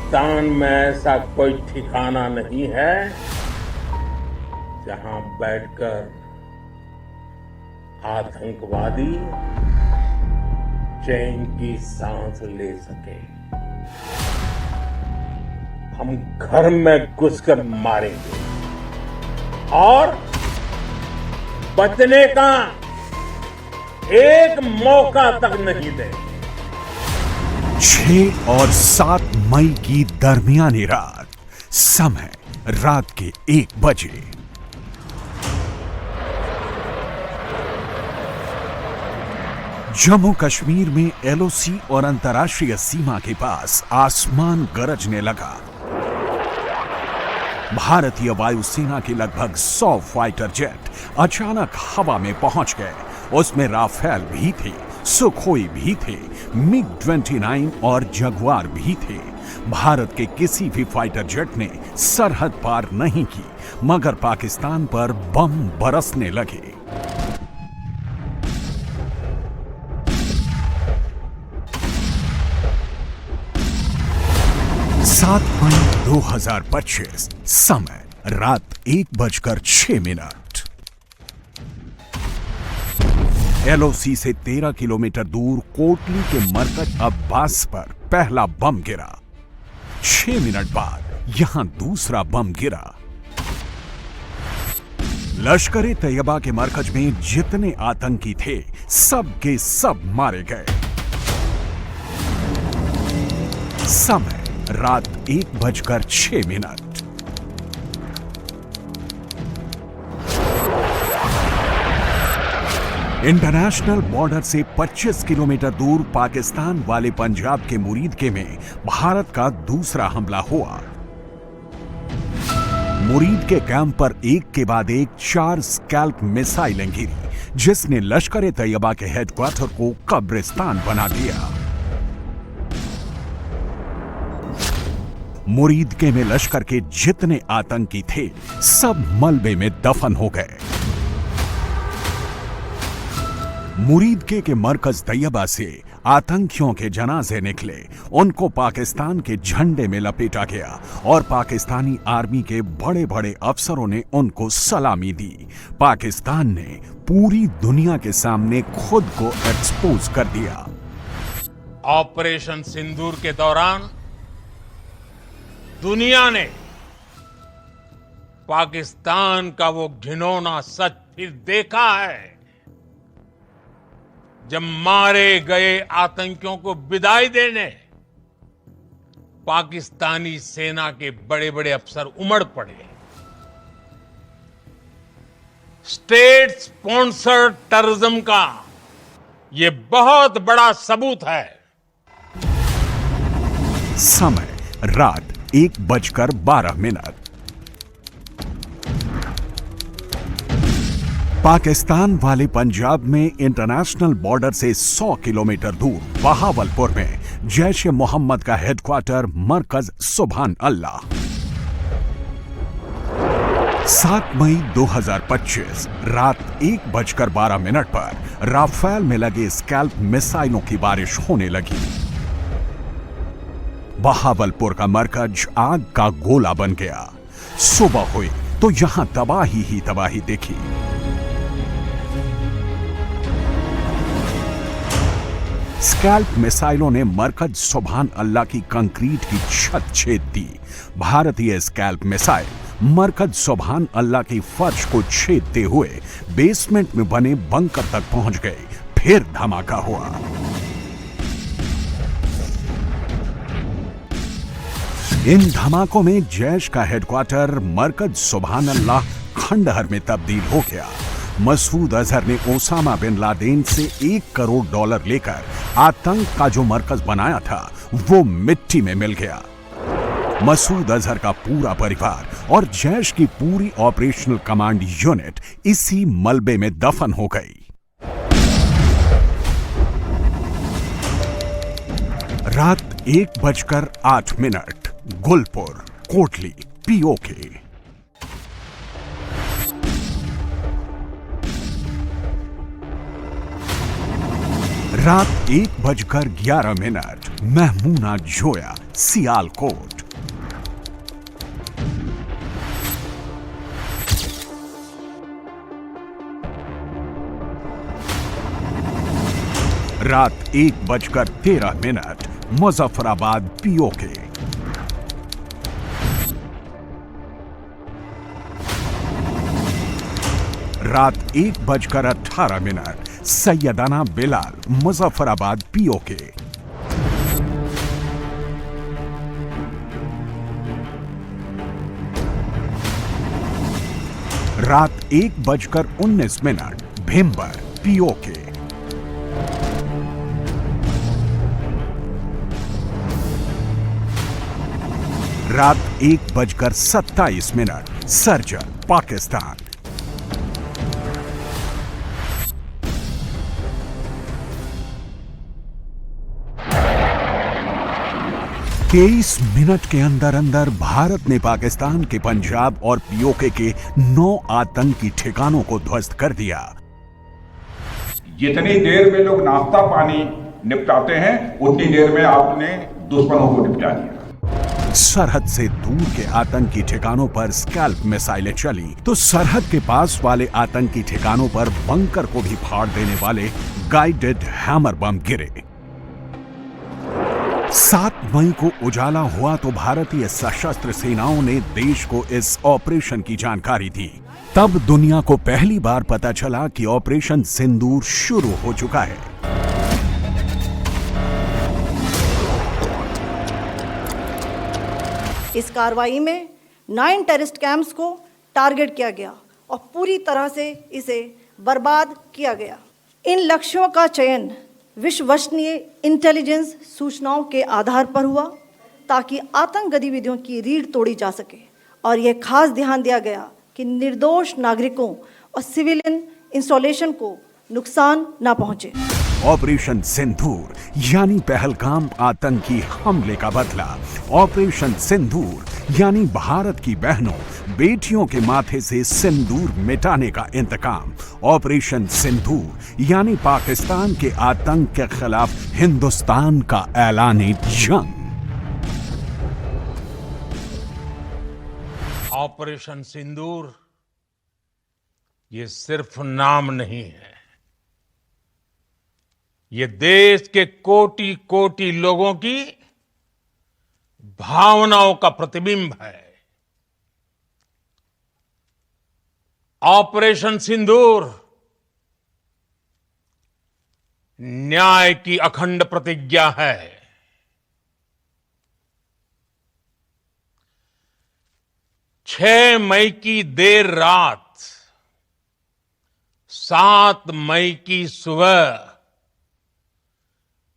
पाकिस्तान में ऐसा कोई ठिकाना नहीं है जहां बैठकर आतंकवादी चैन की सांस ले सके। हम घर में घुसकर मारेंगे और बचने का एक मौका तक नहीं देंगे। 6 और 7 मई की दरमियानी रात, समय रात के 1 बजे। जम्मू कश्मीर में एलओसी और अंतर्राष्ट्रीय सीमा के पास आसमान गरजने लगा। भारतीय वायुसेना के लगभग 100 फाइटर जेट अचानक हवा में पहुंच गए। उसमें राफेल भी थे, सुखोई भी थे, मिग-29 और जगुआर भी थे। भारत के किसी भी फाइटर जेट ने सरहद पार नहीं की, मगर पाकिस्तान पर बम बरसने लगे। सात मई 2025, समय रात 1:06। एलओसी से 13 किलोमीटर दूर कोटली के मरकज अब्बास पर पहला बम गिरा। 6 मिनट बाद यहां दूसरा बम गिरा। लश्कर ए तैयबा के मरकज में जितने आतंकी थे, सब के सब मारे गए। समय रात 1:06। इंटरनेशनल बॉर्डर से 25 किलोमीटर दूर पाकिस्तान वाले पंजाब के मुरीदके में भारत का दूसरा हमला हुआ। मुरीदके कैंप पर एक के बाद एक 4 स्कैल्प मिसाइलें गिरी, जिसने लश्कर ए तैयबा के हेडक्वार्टर को कब्रिस्तान बना दिया। मुरीदके में लश्कर के जितने आतंकी थे, सब मलबे में दफन हो गए। मुरीदके के मरकज तैयबा से आतंकियों के जनाजे निकले। उनको पाकिस्तान के झंडे में लपेटा गया और पाकिस्तानी आर्मी के बड़े बड़े अफसरों ने उनको सलामी दी। पाकिस्तान ने पूरी दुनिया के सामने खुद को एक्सपोज कर दिया। ऑपरेशन सिंदूर के दौरान दुनिया ने पाकिस्तान का वो घिनौना सच फिर देखा है, जब मारे गए आतंकियों को विदाई देने पाकिस्तानी सेना के बड़े बड़े अफसर उमड़ पड़े। स्टेट स्पॉन्सर्ड टेररिज्म का ये बहुत बड़ा सबूत है। समय रात 1:12। पाकिस्तान वाले पंजाब में इंटरनेशनल बॉर्डर से 100 किलोमीटर दूर बहावलपुर में जैश ए मोहम्मद का हेडक्वार्टर मरकज सुभान अल्लाह। 7 मई 2025 रात 1:12 पर राफेल में लगे स्कैल्प मिसाइलों की बारिश होने लगी। बहावलपुर का मरकज आग का गोला बन गया। सुबह हुई तो यहां तबाही ही तबाही देखी। स्कैल्प मिसाइलों ने मरकज सुभान अल्लाह की कंक्रीट की छत छेद दी। भारतीय स्कैल्प मिसाइल मरकज सुभान अल्लाह की फर्श को छेदते हुए बेसमेंट में बने बंकर तक पहुंच गए। फिर धमाका हुआ। इन धमाकों में जैश का हेडक्वार्टर मरकज सुभान अल्लाह खंडहर में तब्दील हो गया। मसूद अजहर ने ओसामा बिन लादेन से $1 करोड़ लेकर आतंक का जो मरकज बनाया था, वो मिट्टी में मिल गया। मसूद अजहर का पूरा परिवार और जैश की पूरी ऑपरेशनल कमांड यूनिट इसी मलबे में दफन हो गई। रात 1:08, गुलपुर, कोटली, पीओके। रात 1:11, महमूना जोया, सियालकोट। रात 1:13 मुजफ्फराबाद पीओके। रात 1:18 सैयदाना बिलाल मुजफ्फराबाद पीओके। रात 1:19 भिम्बर पीओके। रात 1:27 सर्जन पाकिस्तान। 23 मिनट के अंदर अंदर भारत ने पाकिस्तान के पंजाब और पीओके के 9 आतंकी ठिकानों को ध्वस्त कर दिया। जितनी देर में लोग नाश्ता पानी निपटाते हैं उतनी देर में आपने दुश्मनों को निपटा दिया। सरहद से दूर के आतंकी ठिकानों पर स्कैल्प मिसाइलें चली तो सरहद के पास वाले आतंकी ठिकानों पर बंकर को भी फाड़ देने वाले गाइडेड हैमर बम गिरे। 7 मई को उजाला हुआ तो भारतीय सशस्त्र सेनाओं ने देश को इस ऑपरेशन की जानकारी दी। तब दुनिया को पहली बार पता चला कि ऑपरेशन सिंदूर शुरू हो चुका है। इस कार्रवाई में 9 टेररिस्ट कैंप्स को टारगेट किया गया और पूरी तरह से इसे बर्बाद किया गया। इन लक्ष्यों का चयन विश्वसनीय इंटेलिजेंस सूचनाओं के आधार पर हुआ ताकि आतंक गतिविधियों की रीढ़ तोड़ी जा सके और यह खास ध्यान दिया गया कि निर्दोष नागरिकों और सिविलियन इंस्टॉलेशन को नुकसान न पहुंचे। ऑपरेशन सिंदूर यानी पहलगाम आतंकी हमले का बदला। ऑपरेशन सिंदूर यानी भारत की बहनों बेटियों के माथे से सिंदूर मिटाने का इंतकाम। ऑपरेशन सिंदूर यानी पाकिस्तान के आतंक के खिलाफ हिंदुस्तान का ऐलानी जंग। ऑपरेशन सिंदूर ये सिर्फ नाम नहीं है, ये देश के कोटि कोटि लोगों की भावनाओं का प्रतिबिंब है। ऑपरेशन सिंदूर न्याय की अखंड प्रतिज्ञा है। 6 मई की देर रात 7 मई की सुबह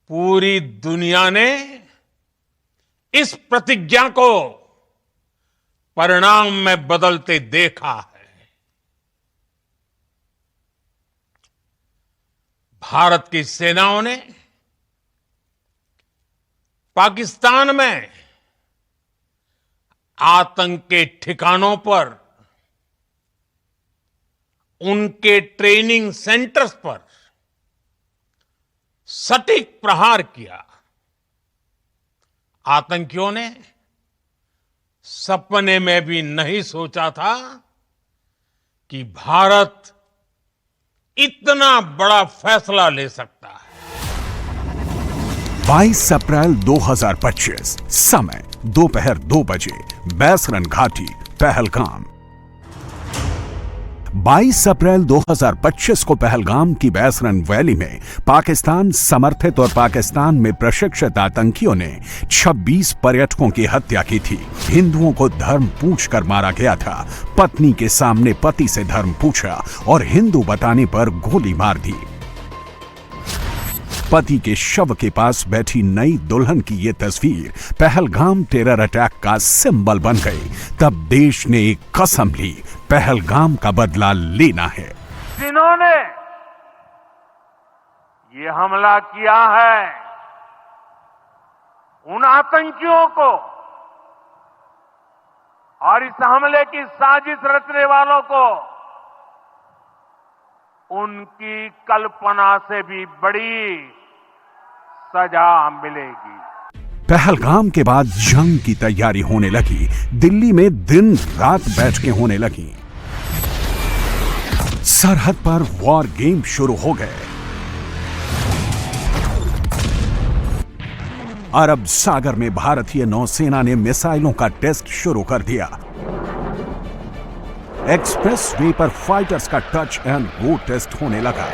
पूरी दुनिया ने इस प्रतिज्ञा को परिणाम में बदलते देखा है। भारत की सेनाओं ने पाकिस्तान में आतंक के ठिकानों पर, उनके ट्रेनिंग सेंटर्स पर सटीक प्रहार किया। आतंकियों ने सपने में भी नहीं सोचा था कि भारत इतना बड़ा फैसला ले सकता है। 22 अप्रैल 2025 समय दोपहर 2 बजे बैसरन घाटी पहलगाम। 22 अप्रैल 2025 को पहलगाम की बैसरन वैली में पाकिस्तान समर्थित और पाकिस्तान में प्रशिक्षित आतंकियों ने 26 पर्यटकों की हत्या की थी। हिंदुओं को धर्म पूछकर मारा गया था। पत्नी के सामने पति से धर्म पूछा और हिंदू बताने पर गोली मार दी। पति के शव के पास बैठी नई दुल्हन की ये तस्वीर पहलगाम टेरर अटैक का सिंबल बन गई। तब देश ने एक कसम ली, पहलगाम का बदला लेना है। जिन्होंने ये हमला किया है उन आतंकियों को और इस हमले की साजिश रचने वालों को उनकी कल्पना से भी बड़ी सजा मिलेगी। पहलगाम के बाद जंग की तैयारी होने लगी। दिल्ली में दिन रात बैठकें होने लगी। सरहद पर वॉर गेम शुरू हो गए। अरब सागर में भारतीय नौसेना ने मिसाइलों का टेस्ट शुरू कर दिया। एक्सप्रेस वे पर फाइटर्स का टच एंड गो टेस्ट होने लगा।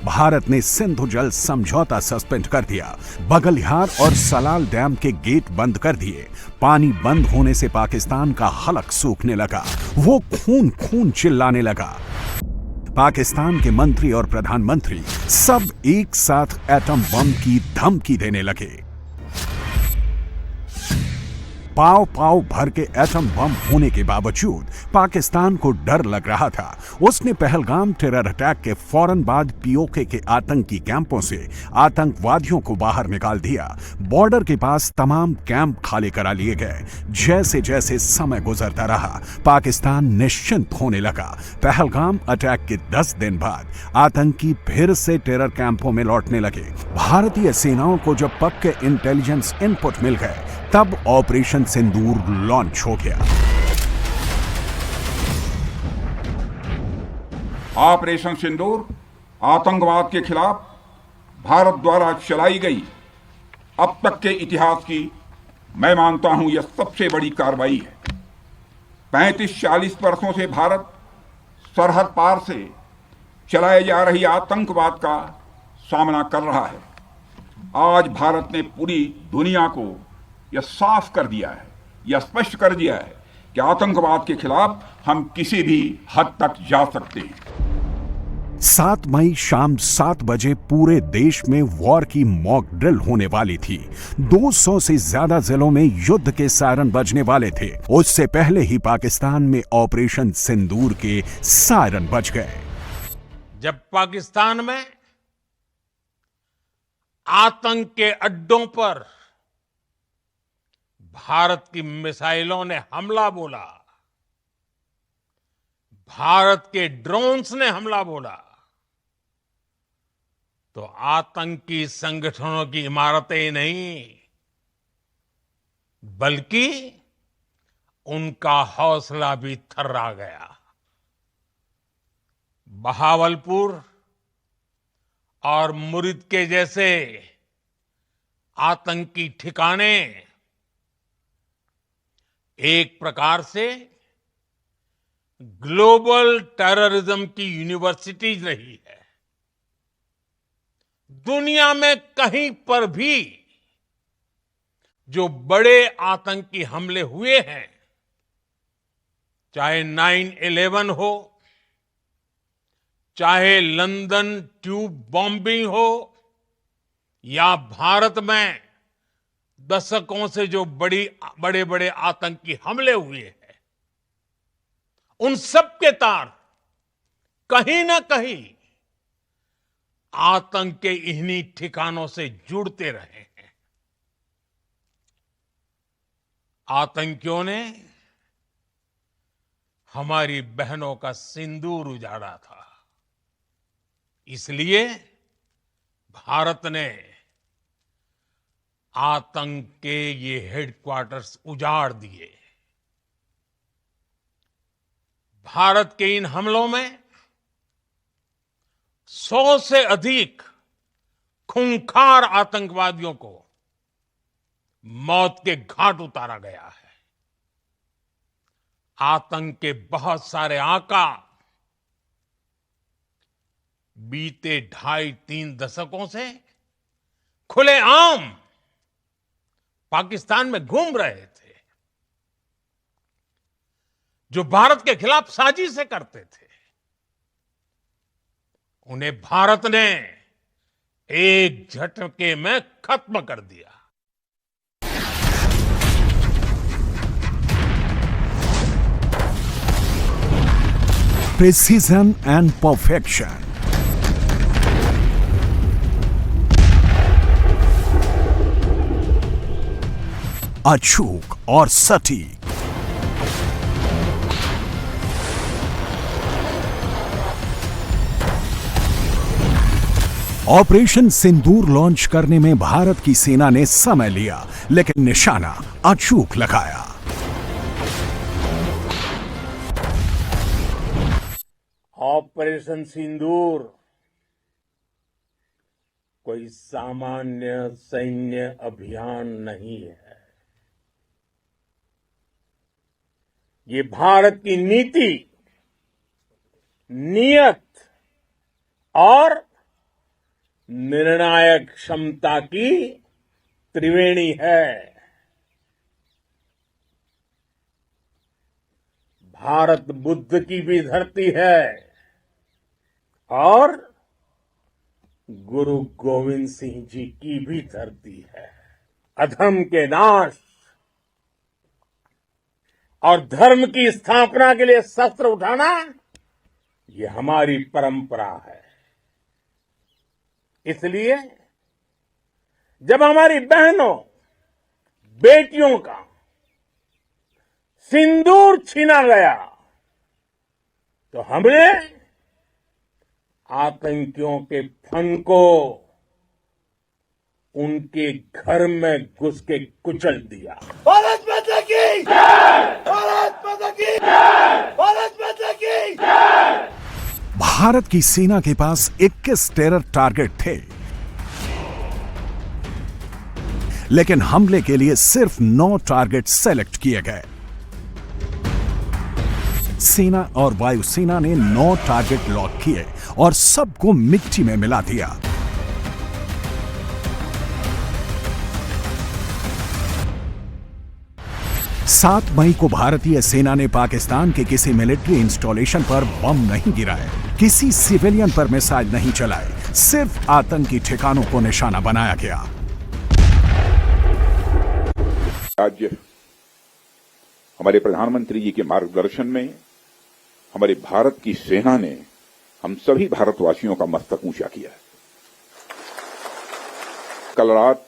भारत ने सिंधु जल समझौता सस्पेंड कर दिया। बगलिहार और सलाल डैम के गेट बंद कर दिए। पानी बंद होने से पाकिस्तान का हलक सूखने लगा। वो खून खून चिल्लाने लगा। पाकिस्तान के मंत्री और प्रधानमंत्री सब एक साथ एटम बम की धमकी देने लगे। पाव पाव भर के एटम बम होने के बावजूद पाकिस्तान को डर लग रहा था। उसने पहलगाम टेरर अटैक के फौरन बाद पीओके के आतंकी कैंपों से आतंकवादियों को बाहर निकाल दिया। बॉर्डर के पास तमाम कैंप खाली करा लिए गए। जैसे जैसे समय गुजरता रहा, पाकिस्तान निश्चिंत होने लगा। पहलगाम अटैक के 10 दिन बाद आतंकी फिर से टेरर कैंपों में लौटने लगे। भारतीय सेनाओं को जब पक्के इंटेलिजेंस इनपुट मिल गए, तब ऑपरेशन सिंदूर लॉन्च हो गया। ऑपरेशन सिंदूर आतंकवाद के खिलाफ भारत द्वारा चलाई गई अब तक के इतिहास की, मैं मानता हूं, यह सबसे बड़ी कार्रवाई है। 35-40 वर्षों से भारत सरहद पार से चलाए जा रही आतंकवाद का सामना कर रहा है। आज भारत ने पूरी दुनिया को यह साफ कर दिया है, यह स्पष्ट कर दिया है कि आतंकवाद के खिलाफ हम किसी भी हद तक जा सकते हैं। 7 मई शाम 7 बजे पूरे देश में वॉर की मॉक ड्रिल होने वाली थी। 200 से ज्यादा जिलों में युद्ध के सायरन बजने वाले थे। उससे पहले ही पाकिस्तान में ऑपरेशन सिंदूर के सायरन बज गए। जब पाकिस्तान में आतंक के अड्डों पर भारत की मिसाइलों ने हमला बोला, भारत के ड्रोन्स ने हमला बोला, तो आतंकी संगठनों की इमारतें नहीं, बल्कि उनका हौसला भी थर्रा गया। बहावलपुर और मुरिद के जैसे आतंकी ठिकाने एक प्रकार से ग्लोबल टेररिज्म की यूनिवर्सिटीज रही है। दुनिया में कहीं पर भी जो बड़े आतंकी हमले हुए हैं, चाहे 9/11 हो, चाहे लंदन ट्यूब बॉम्बिंग हो, या भारत में दशकों से जो बड़े बड़े आतंकी हमले हुए हैं, उन सब के तार कहीं ना कहीं आतंक के इन्हीं ठिकानों से जुड़ते रहे हैं। आतंकियों ने हमारी बहनों का सिंदूर उजाड़ा था, इसलिए भारत ने आतंक के ये हेडक्वार्टर्स उजाड़ दिए। भारत के इन हमलों में 100 से अधिक खूंखार आतंकवादियों को मौत के घाट उतारा गया है। आतंक के बहुत सारे आका बीते 2.5-3 दशकों से खुलेआम पाकिस्तान में घूम रहे थे, जो भारत के खिलाफ साजिशें करते थे। उन्हें भारत ने एक झटके में खत्म कर दिया। प्रिसीजन एंड परफेक्शन, अचूक और सटीक, ऑपरेशन सिंदूर लॉन्च करने में भारत की सेना ने समय लिया, लेकिन निशाना अचूक लगाया। ऑपरेशन सिंदूर कोई सामान्य सैन्य अभियान नहीं है। ये भारत की नीति, नियत और निर्णायक क्षमता की त्रिवेणी है। भारत बुद्ध की भी धरती है और गुरु गोविंद सिंह जी की भी धरती है। अधर्म के नाश और धर्म की स्थापना के लिए शस्त्र उठाना, ये हमारी परंपरा है। इसलिए जब हमारी बहनों, बेटियों का सिंदूर छीना गया, तो हमने आतंकियों के फन को उनके घर में घुस के कुचल दिया। भारत माता की जय! भारत माता की जय! भारत माता की जय! भारत की सेना के पास 21 टेरर टारगेट थे, लेकिन हमले के लिए सिर्फ 9 टारगेट सेलेक्ट किए गए। सेना और वायुसेना ने 9 टारगेट लॉक किए और सबको मिट्टी में मिला दिया। सात मई को भारतीय सेना ने पाकिस्तान के किसी मिलिट्री इंस्टॉलेशन पर बम नहीं गिराए, किसी सिविलियन पर मिसाइल नहीं चलाए, सिर्फ आतंकी ठिकानों को निशाना बनाया गया। आज हमारे प्रधानमंत्री जी के मार्गदर्शन में हमारे भारत की सेना ने हम सभी भारतवासियों का मस्तक ऊंचा किया। कल रात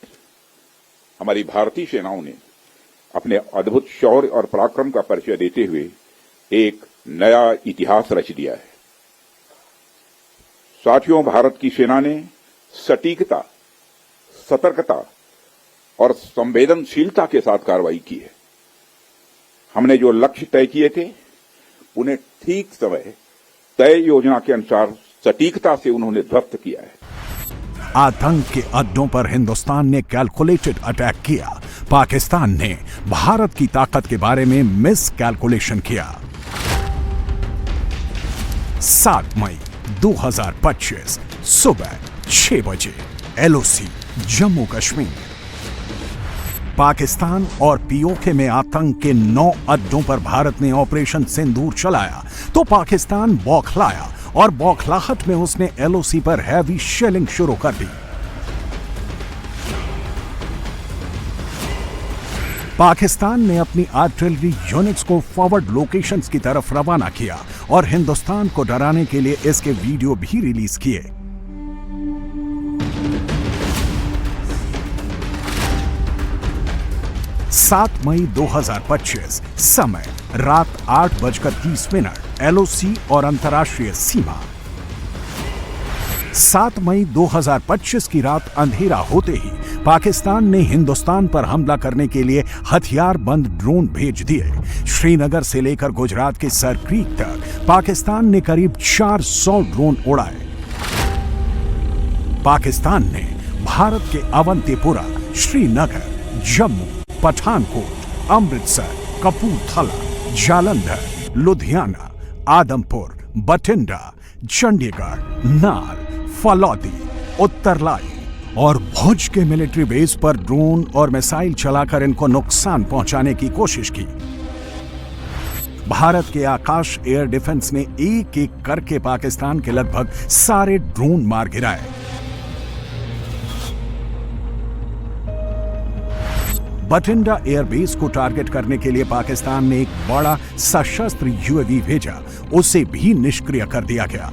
हमारी भारतीय सेनाओं ने अपने अद्भुत शौर्य और पराक्रम का परिचय देते हुए एक नया इतिहास रच दिया है। साथियों, भारत की सेना ने सटीकता, सतर्कता और संवेदनशीलता के साथ कार्रवाई की है। हमने जो लक्ष्य तय किए थे, उन्हें ठीक समय तय योजना के अनुसार सटीकता से उन्होंने ध्वस्त किया है। आतंक के अड्डों पर हिंदुस्तान ने कैलकुलेटेड अटैक किया, पाकिस्तान ने भारत की ताकत के बारे में मिस कैलकुलेशन किया। 7 मई 2025 सुबह 6 बजे एलओसी जम्मू कश्मीर। पाकिस्तान और पीओके में आतंक के 9 अड्डों पर भारत ने ऑपरेशन सिंदूर चलाया तो पाकिस्तान बौखलाया और बौखलाहट में उसने एलओसी पर हैवी शेलिंग शुरू कर दी। पाकिस्तान ने अपनी आर्टिलरी यूनिट्स को फॉरवर्ड लोकेशंस की तरफ रवाना किया और हिंदुस्तान को डराने के लिए इसके वीडियो भी रिलीज किए। सात मई 2025 समय रात 8:30 एलओसी और अंतर्राष्ट्रीय सीमा। 7 मई 2025 की रात अंधेरा होते ही पाकिस्तान ने हिंदुस्तान पर हमला करने के लिए हथियार बंद ड्रोन भेज दिए। श्रीनगर से लेकर गुजरात के सर क्रीक तक पाकिस्तान ने करीब 400 ड्रोन उड़ाए। पाकिस्तान ने भारत के अवंतीपुरा, श्रीनगर, जम्मू, पठानकोट, अमृतसर, कपूरथला, जालंधर, लुधियाना, आदमपुर, बठिंडा, चंडीगढ़, नाल, फलौदी, उत्तरलाई और भुज के मिलिट्री बेस पर ड्रोन और मिसाइल चलाकर इनको नुकसान पहुंचाने की कोशिश की। भारत के आकाश एयर डिफेंस ने एक एक करके पाकिस्तान के लगभग सारे ड्रोन मार गिराए। बठिंडा एयरबेस को टारगेट करने के लिए पाकिस्तान ने एक बड़ा सशस्त्र यूएवी भेजा, उसे भी निष्क्रिय कर दिया गया।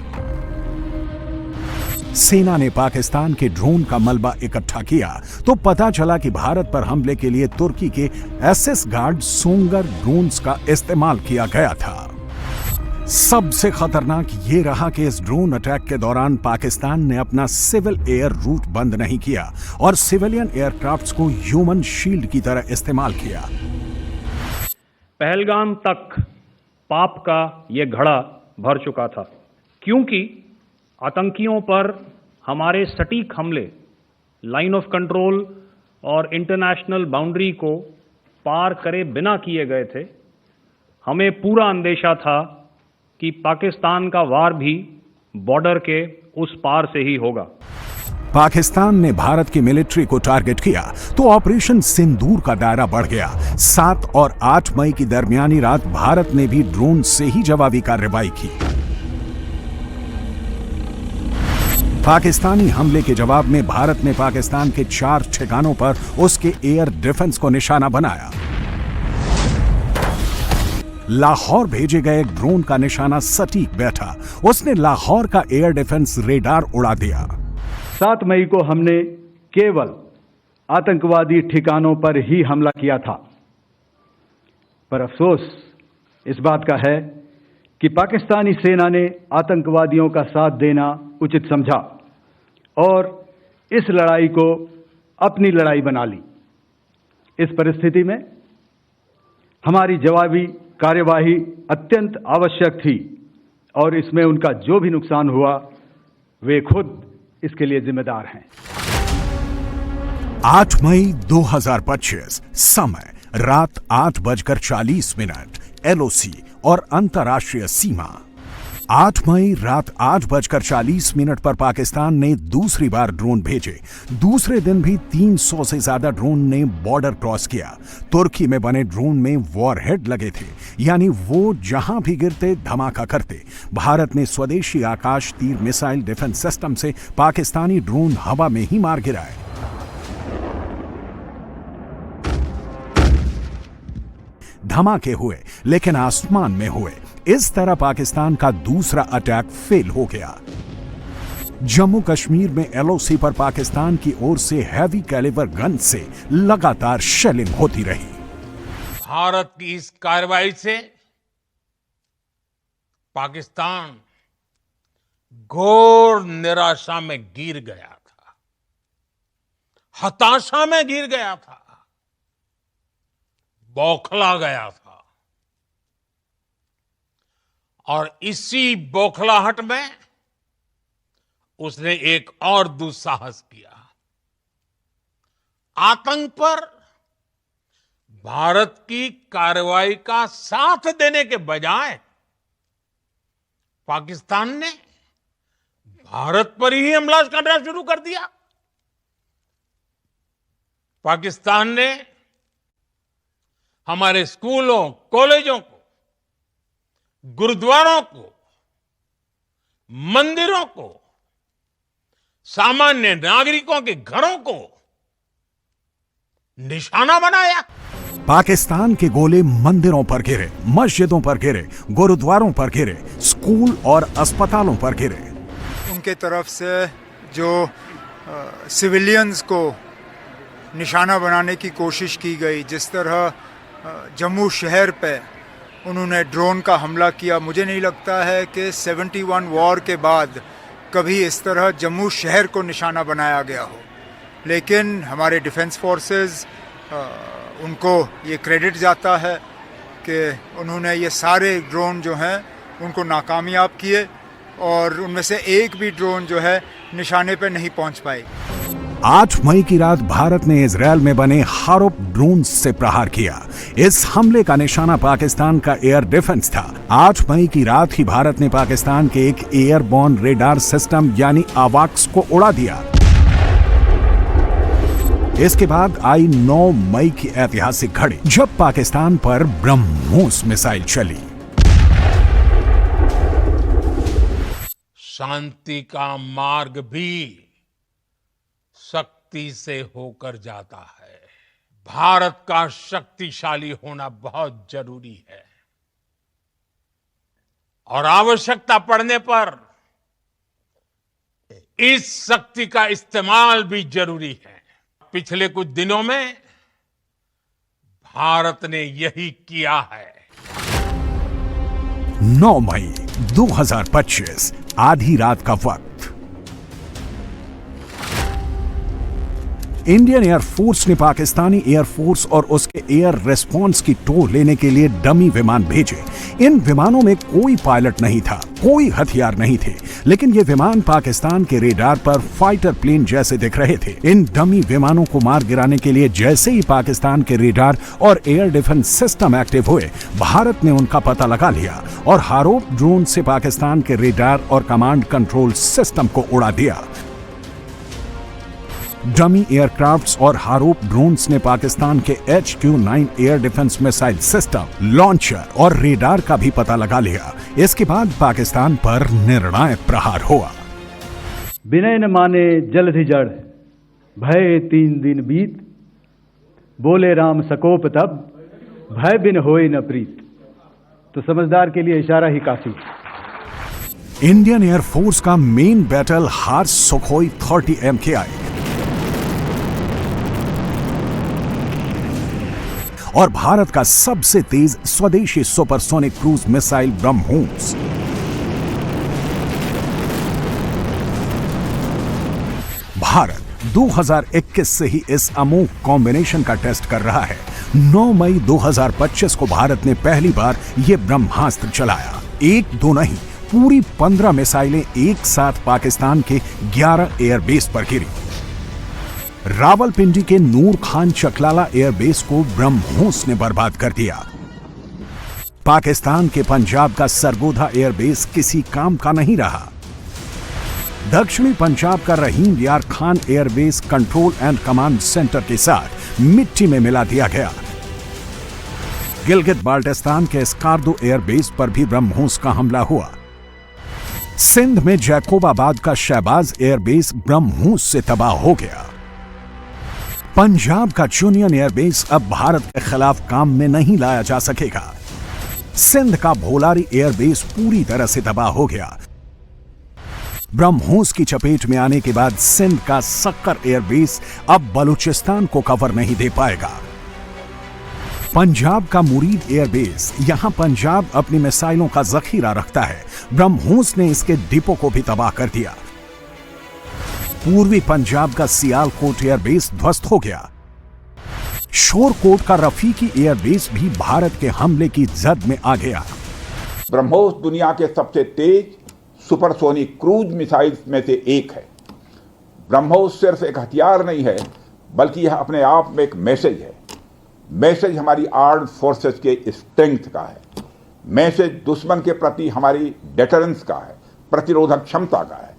सेना ने पाकिस्तान के ड्रोन का मलबा इकट्ठा किया तो पता चला कि भारत पर हमले के लिए तुर्की के एसएस गार्ड सोंगर ड्रोन्स का इस्तेमाल किया गया था। सबसे खतरनाक ये रहा कि इस ड्रोन अटैक के दौरान पाकिस्तान ने अपना सिविल एयर रूट बंद नहीं किया और सिविलियन एयरक्राफ्ट्स को ह्यूमन शील्ड की तरह इस्तेमाल किया। पहलगाम तक पाप का ये घड़ा भर चुका था, क्योंकि आतंकियों पर हमारे सटीक हमले लाइन ऑफ कंट्रोल और इंटरनेशनल बाउंड्री को पार करे बिना किए गए थे। हमें पूरा अंदेशा था कि पाकिस्तान का वार भी बॉर्डर के उस पार से ही होगा। पाकिस्तान ने भारत की मिलिट्री को टारगेट किया तो ऑपरेशन सिंदूर का दायरा बढ़ गया। 7 और 8 मई की दरमियानी रात भारत ने भी ड्रोन से ही जवाबी कार्रवाई की। पाकिस्तानी हमले के जवाब में भारत ने पाकिस्तान के 4 ठिकानों पर उसके एयर डिफेंस को निशाना बनाया। लाहौर भेजे गए ड्रोन का निशाना सटीक बैठा। उसने लाहौर का एयर डिफेंस रेडार उड़ा दिया। 7 मई को हमने केवल आतंकवादी ठिकानों पर ही हमला किया था, पर अफसोस इस बात का है कि पाकिस्तानी सेना ने आतंकवादियों का साथ देना उचित समझा और इस लड़ाई को अपनी लड़ाई बना ली। इस परिस्थिति में हमारी जवाबी कार्यवाही अत्यंत आवश्यक थी और इसमें उनका जो भी नुकसान हुआ वे खुद इसके लिए जिम्मेदार हैं। 8 मई 2025 समय रात 8:40 LOC और अंतर्राष्ट्रीय सीमा। 8 मई रात 8:40 पर पाकिस्तान ने दूसरी बार ड्रोन भेजे। दूसरे दिन भी 300 से ज्यादा ड्रोन ने बॉर्डर क्रॉस किया। तुर्की में बने ड्रोन में वॉरहेड लगे थे, यानी वो जहां भी गिरते धमाका करते। भारत ने स्वदेशी आकाश तीर मिसाइल डिफेंस सिस्टम से पाकिस्तानी ड्रोन हवा में ही मार गिराए। धमाके हुए लेकिन आसमान में हुए। इस तरह पाकिस्तान का दूसरा अटैक फेल हो गया। जम्मू कश्मीर में LOC पर पाकिस्तान की ओर से हैवी कैलिबर गन से लगातार शेलिंग होती रही। भारत की इस कार्रवाई से पाकिस्तान घोर निराशा में गिर गया था, हताशा में गिर गया था, बौखला गया था। और इसी बौखलाहट में उसने एक और दुस्साहस किया। आतंक पर भारत की कार्रवाई का साथ देने के बजाय पाकिस्तान ने भारत पर ही हमला करना शुरू कर दिया। पाकिस्तान ने हमारे स्कूलों, कॉलेजों को, गुरुद्वारों को, मंदिरों को, सामान्य नागरिकों के घरों को निशाना बनाया। पाकिस्तान के गोले मंदिरों पर गिरे, मस्जिदों पर गिरे, गुरुद्वारों पर गिरे, स्कूल और अस्पतालों पर गिरे। उनके तरफ से जो सिविलियंस को निशाना बनाने की कोशिश की गई, जिस तरह जम्मू शहर पे उन्होंने ड्रोन का हमला किया, मुझे नहीं लगता है कि 71 वॉर के बाद कभी इस तरह जम्मू शहर को निशाना बनाया गया हो। लेकिन हमारे डिफेंस फोर्सेस उनको ये क्रेडिट जाता है कि उन्होंने ये सारे ड्रोन जो हैं उनको नाकामयाब किए और उनमें से एक भी ड्रोन जो है निशाने पे नहीं पहुंच पाई। 8 मई की रात भारत ने इजरायल में बने हारुप ड्रोन से प्रहार किया। इस हमले का निशाना पाकिस्तान का एयर डिफेंस था। 8 मई की रात ही भारत ने पाकिस्तान के एक एयरबॉर्न रेडार सिस्टम यानी AWACS को उड़ा दिया। इसके बाद आई 9 मई की ऐतिहासिक घड़ी, जब पाकिस्तान पर ब्रह्मोस मिसाइल चली। शांति का मार्ग भी शक्ति से होकर जाता है। भारत का शक्तिशाली होना बहुत जरूरी है और आवश्यकता पड़ने पर इस शक्ति का इस्तेमाल भी जरूरी है। पिछले कुछ दिनों में भारत ने यही किया है। 9 मई 2025 आधी रात का वक्त। इंडियन एयरफोर्स ने पाकिस्तानी एयरफोर्स और उसके एयर रिस्पॉन्स की टो लेने के लिए डमी विमान भेजे। इन विमानों में कोई पायलट नहीं था, कोई हथियार नहीं थे, लेकिन ये विमान पाकिस्तान के रेडार पर फाइटर प्लेन जैसे दिख रहे थे। इन डमी विमानों को मार गिराने के लिए जैसे ही पाकिस्तान के रेडार और एयर डिफेंस सिस्टम एक्टिव हुए, भारत ने उनका पता लगा लिया और हारोप ड्रोन से पाकिस्तान के रेडार और कमांड कंट्रोल सिस्टम को उड़ा दिया। डमी एयरक्राफ्ट्स और हारोप ड्रोन्स ने पाकिस्तान के HQ-9 air defence missile system, launcher और रेडार का भी पता लगा लिया। इसके बाद पाकिस्तान पर निर्णायक प्रहार हुआ। विनय न माने जलधि जड़, भय 3 दिन बीत, बोले राम सकोप तब, भय बिन होए न प्रीत। तो समझदार के लिए इशारा ही काफी। इंडियन एयरफोर्स का main battle horse Sukhoi 30 MKI और भारत का सबसे तेज स्वदेशी supersonic cruise missile BrahMos. Bharat 2021 से ही इस अमोघ कॉम्बिनेशन का टेस्ट कर रहा है। 9 मई 2025 को भारत ने पहली बार यह ब्रह्मास्त्र चलाया। 1-2 नहीं, पूरी 15 मिसाइलें एक साथ पाकिस्तान के 11 एयरबेस पर गिरी। रावलपिंडी के नूर खान चकलाला एयरबेस को ब्रह्मोस ने बर्बाद कर दिया। पाकिस्तान के पंजाब का सरगोधा एयरबेस किसी काम का नहीं रहा। दक्षिणी पंजाब का रहीम यार Khan airbase control and command centre के साथ मिट्टी में मिला दिया गया। गिलगित बाल्टिस्तान के स्कार्दो एयरबेस पर भी ब्रह्मोस का हमला हुआ। सिंध में जैकोबाबाद का शहबाज एयरबेस ब्रह्मोस से तबाह हो गया। पंजाब का चुनियन एयरबेस अब भारत के खिलाफ काम में नहीं लाया जा सकेगा। सिंध का भोलारी एयरबेस पूरी तरह से तबाह हो गया। ब्रह्मोस की चपेट में आने के बाद सिंध का सक्कर एयरबेस अब बलूचिस्तान को कवर नहीं दे पाएगा। पंजाब का मुरीद एयरबेस, यहां पंजाब अपनी मिसाइलों का जखीरा रखता है। ब्रह्मोस ने इसके डिपो को भी तबाह कर दिया। पूर्वी पंजाब का सियालकोट एयरबेस ध्वस्त हो गया। शोरकोट का रफीकी एयरबेस भी भारत के हमले की जद में आ गया। ब्रह्मोस दुनिया के सबसे तेज सुपरसोनिक क्रूज मिसाइल्स में से एक है। ब्रह्मोस सिर्फ एक हथियार नहीं है, बल्कि यह अपने आप में एक मैसेज है। मैसेज हमारी आर्म्ड फोर्सेस के स्ट्रेंथ का है। मैसेज दुश्मन के प्रति हमारी डेटरेंस का है, प्रतिरोधक क्षमता का है।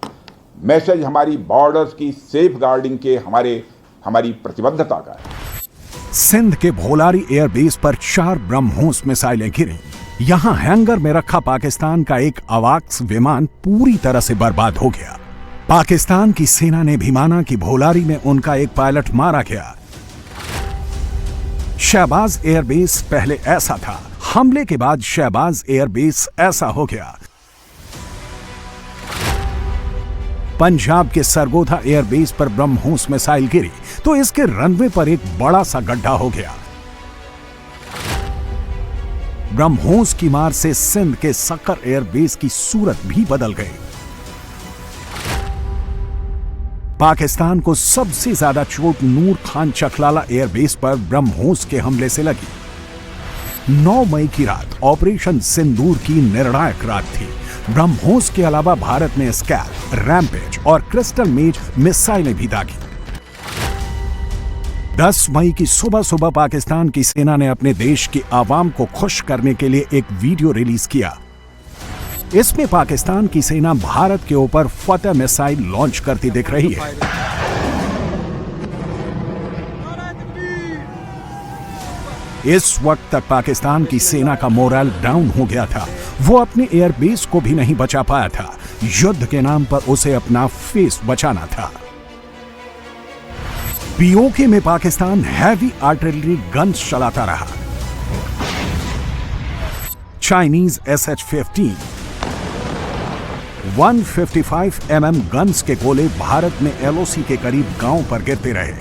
मैसेज हमारी बॉर्डर्स की सेफ गार्डिंग के हमारी प्रतिबद्धता का है। सिंध के भोलारी एयरबेस पर 4 ब्रह्मोस मिसाइलें गिरी। यहां हैंगर में रखा पाकिस्तान का एक अवाक्स विमान पूरी तरह से बर्बाद हो गया। पाकिस्तान की सेना ने भी माना कि भोलारी में उनका एक पायलट मारा गया। शहबाज एयरबेस पहले ऐसा था, हमले के बाद शहबाज एयरबेस ऐसा हो गया। पंजाब के सरगोधा एयरबेस पर ब्रह्मोस मिसाइल गिरी तो इसके रनवे पर एक बड़ा सा गड्ढा हो गया। ब्रह्मोस की मार से सिंध के सक्कर एयरबेस की सूरत भी बदल गई। पाकिस्तान को सबसे ज्यादा चोट नूर खान चकलाला एयरबेस पर ब्रह्मोस के हमले से लगी। 9 मई की रात ऑपरेशन सिंदूर की निर्णायक रात थी। ब्रह्मोस के अलावा भारत ने स्कैल्प, रैम्पेज और क्रिस्टल मेज मिसाइलें भी दागी। 10 मई की सुबह पाकिस्तान की सेना ने अपने देश की आवाम को खुश करने के लिए एक वीडियो रिलीज किया। इसमें पाकिस्तान की सेना भारत के ऊपर फतेह मिसाइल लॉन्च करती दिख रही है। इस वक्त तक पाकिस्तान की सेना का मोरल डाउन हो गया था। वो अपने एयरबेस को भी नहीं बचा पाया था। युद्ध के नाम पर उसे अपना फेस बचाना था। पीओके में पाकिस्तान हैवी आर्टिलरी गन्स चलाता रहा। चाइनीज SH-15 155 mm गन्स के गोले भारत में LOC के करीब गांव पर गिरते रहे।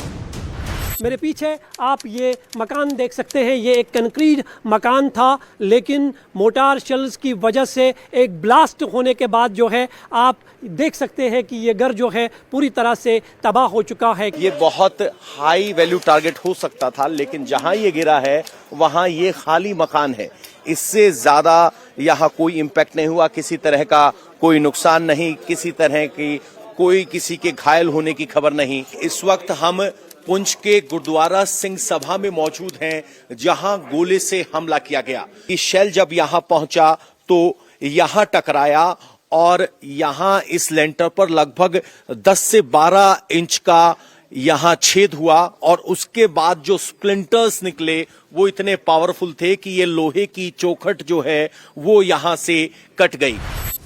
मेरे पीछे आप ये मकान देख सकते हैं, ये एक कंक्रीट मकान था, लेकिन मोटार शेल्स की वजह से एक ब्लास्ट होने के बाद जो है आप देख सकते हैं कि ये घर जो है पूरी तरह से तबाह हो चुका है। ये बहुत हाई वैल्यू टारगेट हो सकता था, लेकिन जहां ये गिरा है वहां ये खाली मकान है। इससे ज्यादा यहाँ कोई इम्पैक्ट नहीं हुआ, किसी तरह का कोई नुकसान नहीं, किसी तरह की कोई किसी के घायल होने की खबर नहीं। इस वक्त हम पुंछ के गुरुद्वारा सिंह सभा में मौजूद हैं, जहां गोले से हमला किया गया। ये शेल जब यहां पहुंचा तो यहां टकराया और यहां इस लेंटर पर लगभग 10 से 12 इंच का यहां छेद हुआ और उसके बाद जो स्प्लिंटर्स निकले वो इतने पावरफुल थे कि ये लोहे की चौखट जो है वो यहां से कट गई।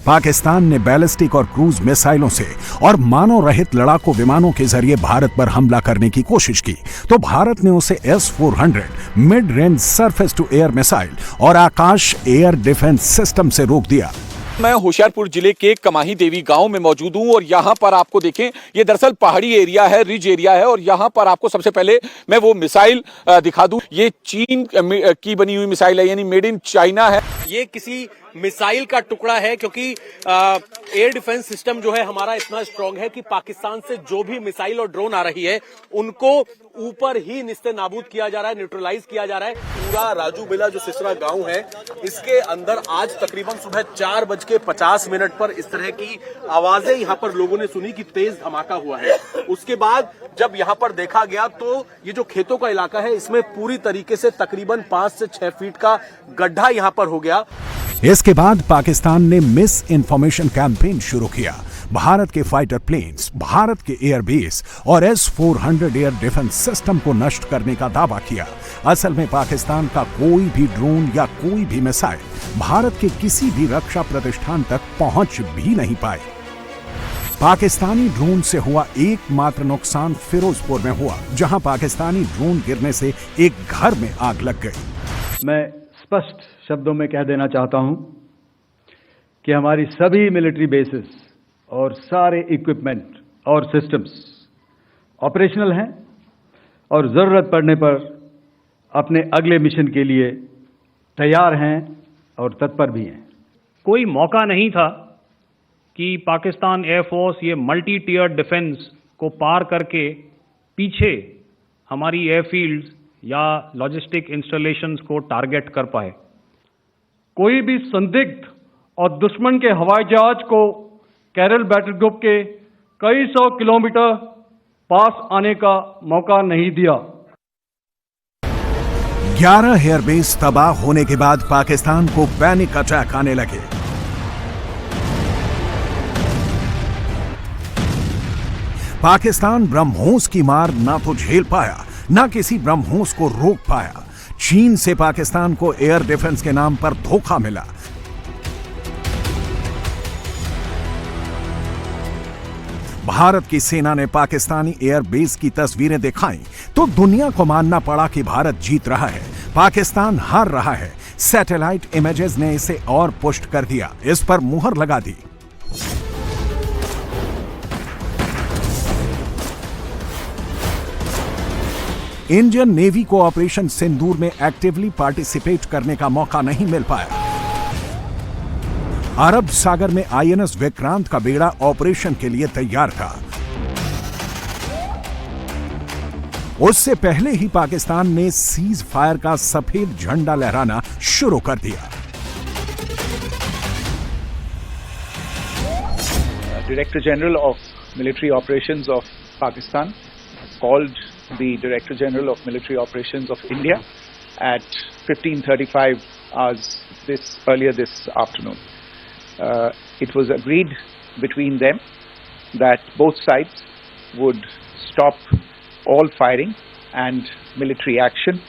पाकिस्तान ने बैलिस्टिक और क्रूज मिसाइलों से और मानव रहित लड़ाकू विमानों के जरिए भारत पर हमला करने की कोशिश की, तो भारत ने उसे S-400 mid range surface to air missile और आकाश एयर डिफेंस सिस्टम से रोक दिया। मैं होशियारपुर जिले के कमाही देवी गांव में मौजूद हूं और यहां पर आपको देखें, ये दरअसल पहाड़ी एरिया है, रिज एरिया है और यहां पर आपको सबसे पहले मैं वो मिसाइल दिखा दूं। ये चीन की बनी हुई मिसाइल है, यानी मेड इन चाइना है। ये किसी मिसाइल का टुकड़ा है, क्योंकि एयर डिफेंस सिस्टम जो है हमारा इतना स्ट्रांग है कि पाकिस्तान से जो भी मिसाइल और ड्रोन आ रही है उनको ऊपर ही निस्ते नाबूद किया जा रहा है, न्यूट्रलाइज किया जा रहा है। पूरा राजू बेला जो सिसरा गांव है, इसके अंदर आज तकरीबन सुबह 4:50 पर इस तरह की आवाजें यहां पर लोगों ने सुनी कि तेज धमाका हुआ है। उसके बाद जब यहां पर देखा गया तो ये जो खेतों का इलाका है, इसमें पूरी तरीके से तकरीबन 5 से 6 फीट का गड्ढा यहां पर हो गया। इसके बाद पाकिस्तान ने मिस इन्फॉर्मेशन कैंपेन शुरू किया। भारत के फाइटर प्लेन्स, भारत के एयरबेस और S-400 एयर डिफेंस सिस्टम को नष्ट करने का दावा किया। असल में पाकिस्तान का कोई भी ड्रोन या कोई भी मिसाइल भारत के किसी भी रक्षा प्रतिष्ठान तक पहुंच भी नहीं पाए। पाकिस्तानी ड्रोन से हुआ एकमात्र नुकसान फिरोजपुर में हुआ, जहां पाकिस्तानी ड्रोन गिरने से एक घर में आग लग गई। मैं स्पष्ट शब्दों में कह देना चाहता हूं कि हमारी सभी मिलिट्री बेसिस और सारे इक्विपमेंट और सिस्टम्स ऑपरेशनल हैं और जरूरत पड़ने पर अपने अगले मिशन के लिए तैयार हैं और तत्पर भी हैं। कोई मौका नहीं था कि पाकिस्तान एयरफोर्स ये मल्टी टियर डिफेंस को पार करके पीछे हमारी एयरफील्ड्स या लॉजिस्टिक इंस्टॉलेशंस को टारगेट कर पाए। कोई भी संदिग्ध और दुश्मन के हवाई जहाज को कैरल बैटल ग्रुप के कई 100 किलोमीटर पास आने का मौका नहीं दिया। 11 एयरबेस तबाह होने के बाद पाकिस्तान को पैनिक अटैक आने लगे। पाकिस्तान ब्रह्मोस की मार ना तो झेल पाया, ना किसी ब्रह्मोस को रोक पाया। चीन से पाकिस्तान को एयर डिफेंस के नाम पर धोखा मिला। भारत की सेना ने पाकिस्तानी एयरबेस की तस्वीरें दिखाई तो दुनिया को मानना पड़ा कि भारत जीत रहा है, पाकिस्तान हार रहा है। सैटेलाइट इमेजेस ने इसे और पुष्ट कर दिया, इस पर मुहर लगा दी। इंडियन नेवी को ऑपरेशन सिंदूर में एक्टिवली पार्टिसिपेट करने का मौका नहीं मिल पाया। अरब सागर में INS विक्रांत का बेड़ा ऑपरेशन के लिए तैयार था। उससे पहले ही पाकिस्तान ने सीज फायर का सफेद झंडा लहराना शुरू कर दिया। Director General of Military Operations of Pakistan called the Director General of Military Operations of India at 15:35 hours earlier this afternoon. It was agreed between them that both sides would stop all firing and military action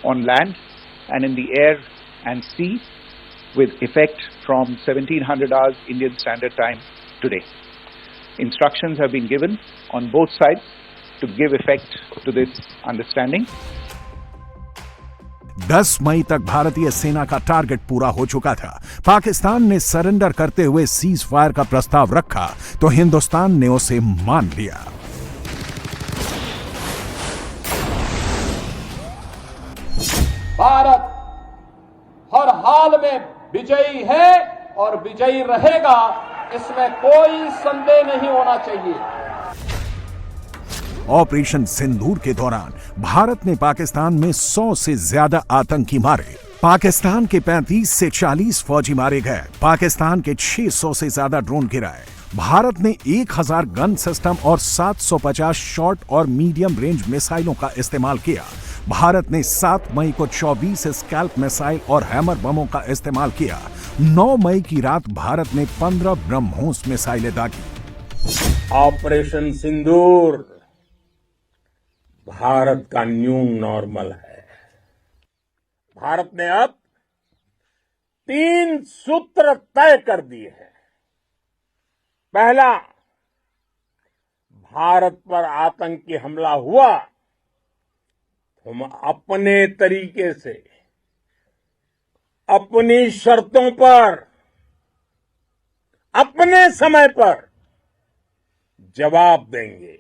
on land and in the air and sea with effect from 1700 hours Indian Standard Time today. Instructions have been given on both sides to give effect to this understanding. 10 मई तक भारतीय सेना का target पूरा हो चुका था। पाकिस्तान ने surrender करते हुए सीज फायर का प्रस्ताव रखा तो हिंदुस्तान ने उसे मान लिया। काल में विजयी है और विजयी रहेगा, इसमें कोई संदेह नहीं होना चाहिए। ऑपरेशन सिंदूर के दौरान भारत ने पाकिस्तान में 100 से ज्यादा आतंकी मारे। पाकिस्तान के 35 से 40 फौजी मारे गए। पाकिस्तान के 600 से ज्यादा ड्रोन गिराए। भारत ने 1000 गन सिस्टम और 750 शॉर्ट और मीडियम रेंज मिसाइलों का इस्तेमाल किया। भारत ने 7 मई को 24 स्कैल्प मिसाइल और हैमर बमों का इस्तेमाल किया। 9 मई की रात भारत ने 15 ब्रह्मोस मिसाइलें दागी। ऑपरेशन सिंदूर भारत का न्यू नॉर्मल है। भारत ने अब 3 सूत्र तय कर दिए हैं। पहला, भारत पर आतंकी हमला हुआ तो हम अपने तरीके से, अपनी शर्तों पर, अपने समय पर जवाब देंगे।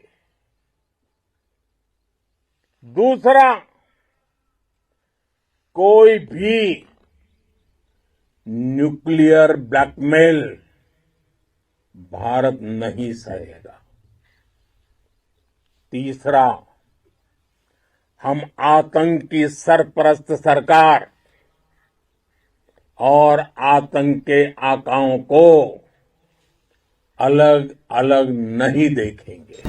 दूसरा, कोई भी न्यूक्लियर ब्लैकमेल भारत नहीं सहेगा। तीसरा, हम आतंक की सरपरस्त सरकार और आतंक के आकाओं को अलग अलग नहीं देखेंगे।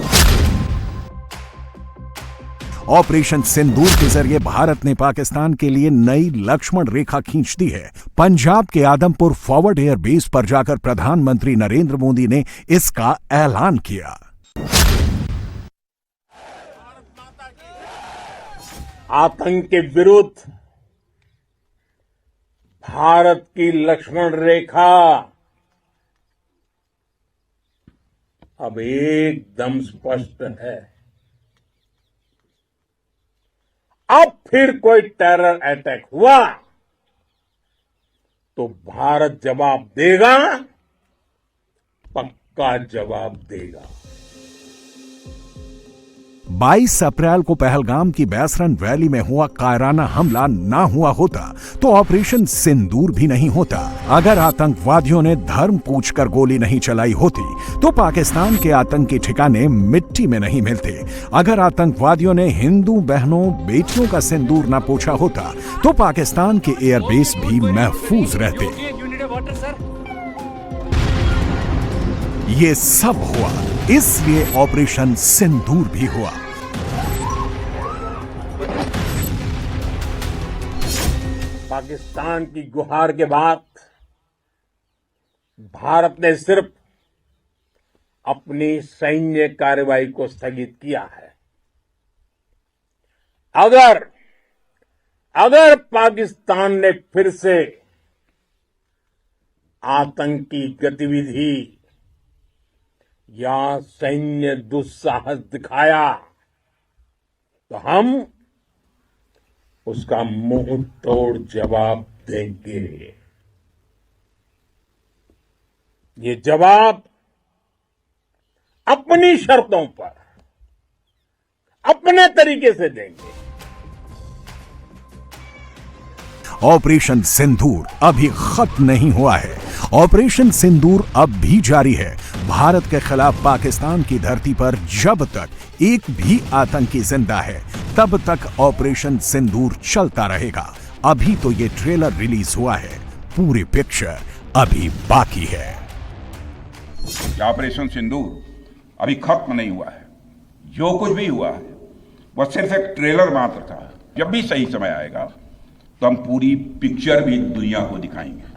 ऑपरेशन सिंदूर के जरिए भारत ने पाकिस्तान के लिए नई लक्ष्मण रेखा खींच दी है। पंजाब के आदमपुर फॉरवर्ड एयर बेस पर जाकर प्रधानमंत्री नरेंद्र मोदी ने इसका ऐलान किया। आतंक के विरुद्ध भारत की लक्ष्मण रेखा अब एकदम स्पष्ट है। अब फिर कोई टेरर अटैक हुआ तो भारत जवाब देगा, पक्का जवाब देगा। 22 अप्रैल को पहलगाम की बैसरन वैली में हुआ कायराना हमला ना हुआ होता तो ऑपरेशन सिंदूर भी नहीं होता। अगर आतंकवादियों ने धर्म पूछकर गोली नहीं चलाई होती तो पाकिस्तान के आतंकी ठिकाने मिट्टी में नहीं मिलते। अगर आतंकवादियों ने हिंदू बहनों बेटियों का सिंदूर ना पूछा होता तो पाकिस्तान के एयरबेस भी महफूज रहते। ये सब हुआ इसलिए ऑपरेशन सिंदूर भी हुआ। पाकिस्तान की गुहार के बाद भारत ने सिर्फ अपनी सैन्य कार्रवाई को स्थगित किया है। अगर पाकिस्तान ने फिर से आतंकी गतिविधि या सैन्य दुस्साहस दिखाया तो हम उसका मुंह तोड़ जवाब देंगे। ये जवाब अपनी शर्तों पर, अपने तरीके से देंगे। ऑपरेशन सिंदूर अभी खत्म नहीं हुआ है। ऑपरेशन सिंदूर अब भी जारी है। भारत के खिलाफ पाकिस्तान की धरती पर जब तक एक भी आतंकी जिंदा है तब तक ऑपरेशन सिंदूर चलता रहेगा। अभी तो ये ट्रेलर रिलीज हुआ है, पूरी पिक्चर अभी बाकी है। ऑपरेशन सिंदूर अभी खत्म नहीं हुआ है। जो कुछ भी हुआ है वह सिर्फ एक ट्रेलर मात्र था। जब भी सही समय आएगा तो हम पूरी पिक्चर भी दुनिया को दिखाएंगे।